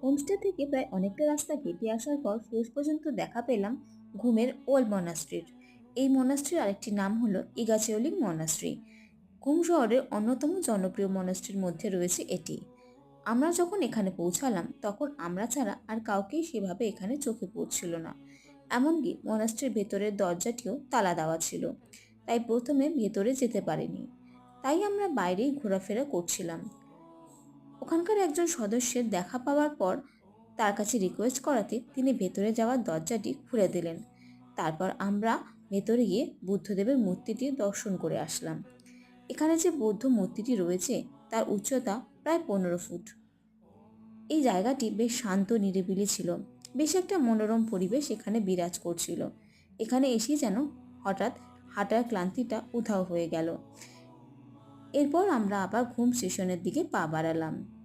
Homestay থেকে প্রায় অনেকটা রাস্তা হেঁটে আসার পর শেষ পর্যন্ত দেখা পেলাম ঘুমের ওল্ড মনাস্ট্রির। এই মনাস্ট্রির আরেকটি নাম হলো ইগাচিওলিং মনাস্ট্রি। ঘুম শহরের অন্যতম জনপ্রিয় মনাস্ট্রির মধ্যে রয়েছে এটি। আমরা যখন এখানে পৌঁছালাম তখন আমরা ছাড়া আর কাউকেই সেভাবে এখানে চোখে পড়ছিল না। এমনকি মনাস্ট্রির ভেতরের দরজাটিও তালা দেওয়া ছিল, তাই প্রথমে ভেতরে যেতে পারিনি। তাই আমরা বাইরেই ঘোরাফেরা করছিলাম। ওখানকার একজন সদস্যের দেখা পাওয়ার পর তার কাছে রিকোয়েস্ট করাতে তিনি ভেতরে যাওয়ার দরজাটি খুলে দিলেন। তারপর আমরা ভেতরে গিয়ে বুদ্ধদেবের মূর্তিটি দর্শন করে আসলাম। এখানে যে বৌদ্ধ মূর্তিটি রয়েছে তার উচ্চতা প্রায় 15 ফুট। এই জায়গাটি বেশ শান্ত নিরিবিলি ছিল। বেশ একটা মনোরম পরিবেশ এখানে বিরাজ করছিল। এখানে এসেই যেন হঠাৎ হাঁটার ক্লান্তিটা উধাও হয়ে গেল। এরপর আমরা আবার ঘুম স্টেশনের দিকে পা বাড়ালাম।